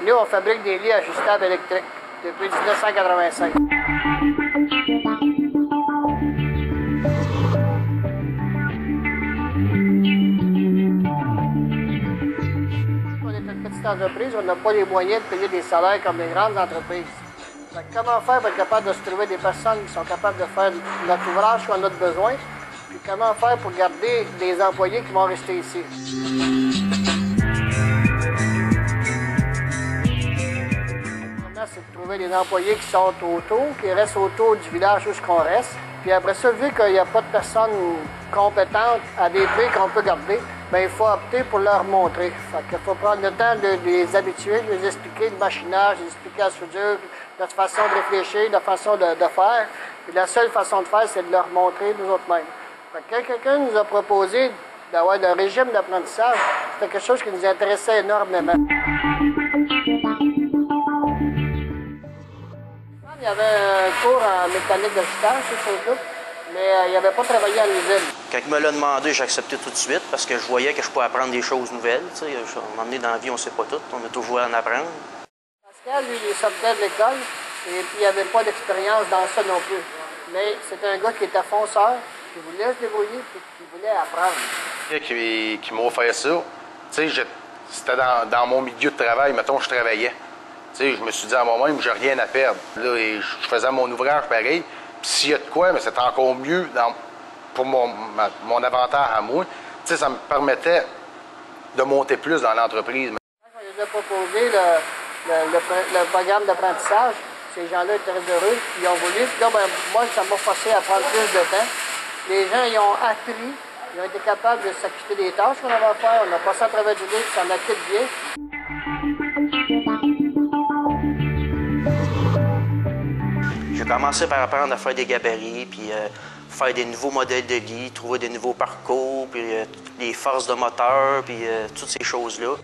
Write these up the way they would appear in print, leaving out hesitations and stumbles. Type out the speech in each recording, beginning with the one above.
Nous, on fabrique des lits ajustables électriques depuis 1985. On est une petite entreprise, on n'a pas les moyens de payer des salaires comme les grandes entreprises. Comment faire pour être capable de se trouver des personnes qui sont capables de faire notre ouvrage qu'on a besoin, puis comment faire pour garder des employés qui vont rester ici. C'est de trouver des employés qui sortent autour, qui restent autour du village où on reste. Puis après ça, vu qu'il n'y a pas de personnes compétentes à des prix qu'on peut garder, bien, il faut opter pour leur montrer. Fait qu'il faut prendre le temps de les habituer, de les expliquer le machinage, de les expliquer la soudure, notre façon de réfléchir, notre façon de faire. Puis la seule façon de faire, c'est de leur montrer nous autres mêmes. Fait que quand quelqu'un nous a proposé d'avoir un régime d'apprentissage, c'était quelque chose qui nous intéressait énormément. Il y avait un cours en mécanique d'ajustage, ces choses-là, mais il n'avait pas travaillé à l'usine. Quand il me l'a demandé, j'ai accepté tout de suite parce que je voyais que je pouvais apprendre des choses nouvelles. À un moment donné, dans la vie, on ne sait pas tout, on a toujours à en apprendre. Pascal, lui, il sortait de l'école et puis il n'avait pas d'expérience dans ça non plus. Mais c'était un gars qui était fonceur, qui voulait se débrouiller et qui voulait apprendre. Qui m'a offert ça, c'était dans mon milieu de travail, mettons, je travaillais. Je me suis dit à moi-même, j'ai rien à perdre. Là, et je faisais mon ouvrage pareil. Puis s'il y a de quoi, mais c'était encore mieux pour mon avantage à moi. Ça me permettait de monter plus dans l'entreprise. Quand on les a proposé le programme d'apprentissage, ces gens-là étaient très heureux, ils ont voulu. Puis là, moi, ça m'a forcé à prendre plus de temps. Les gens, ils ont appris, ils ont été capables de s'acquitter des tâches qu'on avait à faire. On a passé à travers du livre, ça en acquitte bien. J'ai commencé par apprendre à faire des gabarits, puis faire des nouveaux modèles de lit, trouver des nouveaux parcours, puis les forces de moteur, puis toutes ces choses-là.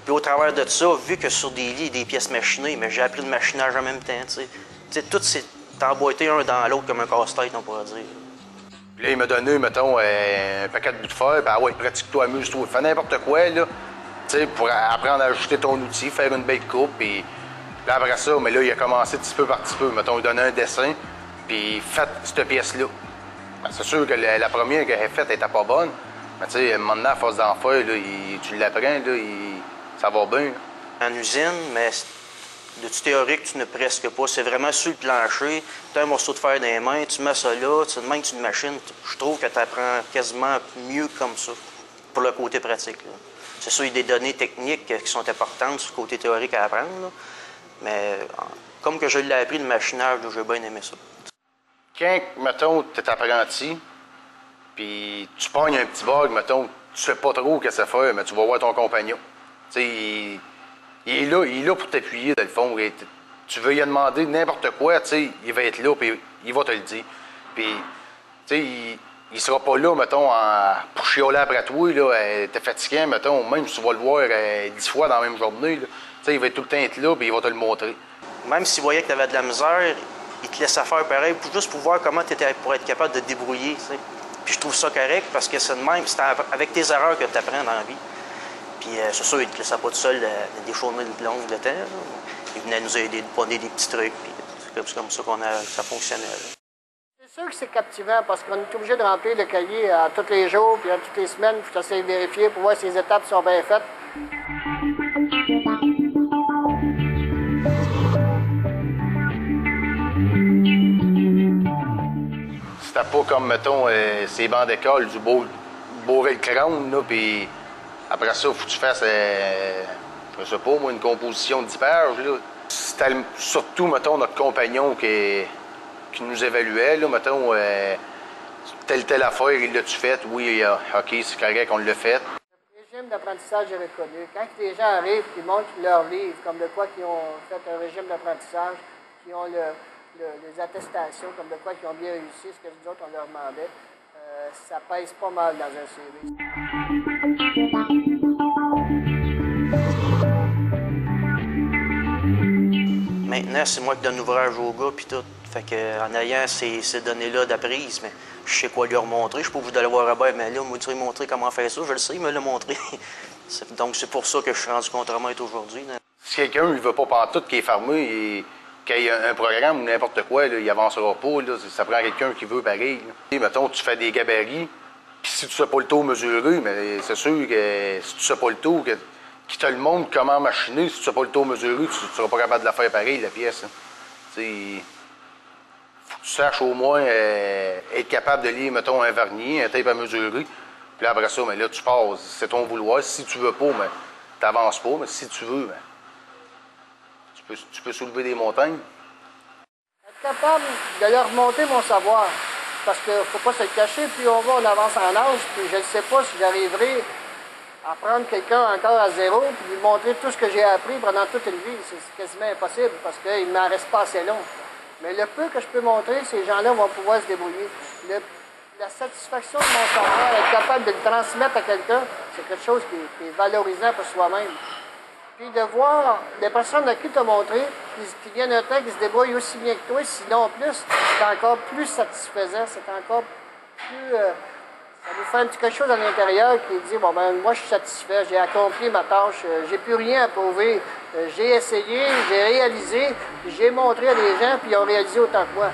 Puis au travers de ça, vu que sur des lits, des pièces machinées, mais j'ai appris le machinage en même temps, tout s'est emboîté un dans l'autre comme un casse-tête, on pourrait dire. Puis là, il m'a donné, mettons, un paquet de bouts de fer, puis ouais, pratique-toi, amuse-toi, fais n'importe quoi, là, pour apprendre à ajuster ton outil, faire une belle coupe, puis... Là, après ça, mais là, il a commencé petit peu par petit peu. Mettons, il donnait un dessin, puis faites cette pièce-là. Ben, c'est sûr que la première qu'elle a faite n'était pas bonne. Mais tu sais, maintenant, à force d'en faire, là, tu l'apprends, là, ça va bien. En usine, mais de théorique, tu ne presque pas. C'est vraiment sur le plancher. Tu as un morceau de fer dans les mains, tu mets ça là, même tu une machine. Je trouve que tu apprends quasiment mieux comme ça, pour le côté pratique. C'est sûr, il y a des données techniques qui sont importantes sur le côté théorique à apprendre, là. Mais comme que je l'ai appris, le machinage, j'ai bien aimé ça. Quand, mettons, tu es apprenti, puis tu pognes un petit bug, mettons, tu sais pas trop ce que ça fait, mais tu vas voir ton compagnon. Tu sais, il est là pour t'appuyer, dans le fond. Tu veux lui demander n'importe quoi, tu sais, il va être là, puis il va te le dire. Puis, tu sais, il sera pas là, mettons, pour chialer après toi, là, t'es fatiguant, mettons, même si tu vas le voir 10 fois dans la même journée, là. Il va tout le temps être là, puis il va te le montrer. Même s'il voyait que tu avais de la misère, il te laissait faire pareil, juste pour voir comment tu étais pour être capable de te débrouiller. T'sais. Puis je trouve ça correct parce que c'est de même, c'est avec tes erreurs que tu apprends dans la vie. Puis c'est sûr, il ne te laissait pas tout seul des journées longues de temps. Là. Il venait nous aider, nous donner des petits trucs, puis c'est comme ça ça fonctionnait. Là. C'est sûr que c'est captivant parce qu'on est obligé de remplir le cahier à tous les jours, puis à toutes les semaines, puis tu essaies de vérifier pour voir si les étapes sont bien faites. C'était pas comme, mettons, ces bancs d'école du Beauvais-le-Crown, là, puis après ça, il faut que tu fasses, je sais pas, moi, une composition de 10 pages, là. C'était surtout, mettons, notre compagnon qui nous évaluait, là, mettons, telle affaire, il l'a-tu fait? Oui, OK, c'est correct, on l'a fait. Le régime d'apprentissage est reconnu. Quand les gens arrivent et montrent leur livre, comme de quoi qu'ils ont fait un régime d'apprentissage, qui ont les attestations, comme de quoi qu'ils ont bien réussi, ce que nous autres, on leur demandait, ça pèse pas mal dans un CV. Maintenant, c'est moi qui donne l'ouvrage au gars, puis tout. Fait que, en ayant ces données-là d'apprise, mais je sais quoi lui remontrer. Je suis pas obligé d'aller voir Robert, mais là, moi, tu lui montrer comment faire ça. Je le sais, il me l'a montré. Donc, c'est pour ça que je suis rendu contre-maître aujourd'hui. Ce quelqu'un ne veut pas pantoute, qui est fermé et qu'il y a un programme ou n'importe quoi, là, il avancera pas. Là, ça prend quelqu'un qui veut pareil. Là. Et, mettons, tu fais des gabarits, puis si tu sais pas le taux mesuré, mais c'est sûr que si tu sais pas le taux, qui te le montre comment machiner, si tu sais pas le taux mesuré, tu ne seras pas capable de la faire pareil, la pièce. Il faut que tu saches au moins être capable de lire, mettons, un vernier, un tape à mesurer. Puis là, après ça, mais là, tu passes. C'est ton vouloir. Si tu veux pas, mais t'avances pas. Mais si tu veux, ben, tu peux soulever des montagnes. Être capable de leur remonter mon savoir. Parce qu'il ne faut pas se le cacher. Puis on avance en âge. Puis je ne sais pas si j'arriverai à prendre quelqu'un encore à zéro puis lui montrer tout ce que j'ai appris pendant toute une vie. C'est quasiment impossible parce qu'il ne m'en reste pas assez long. Mais le peu que je peux montrer, ces gens-là vont pouvoir se débrouiller. La satisfaction de mon savoir, être capable de le transmettre à quelqu'un, c'est quelque chose qui est valorisant pour soi-même. Puis de voir des personnes à qui tu as montré, qui viennent un temps, qui se débrouillent aussi bien que toi, sinon plus, c'est encore plus satisfaisant, c'est encore plus... ça nous fait un petit quelque chose à l'intérieur qui dit, bon ben moi je suis satisfait, j'ai accompli ma tâche, j'ai plus rien à prouver, j'ai essayé, j'ai réalisé, j'ai montré à des gens, puis ils ont réalisé autant que moi.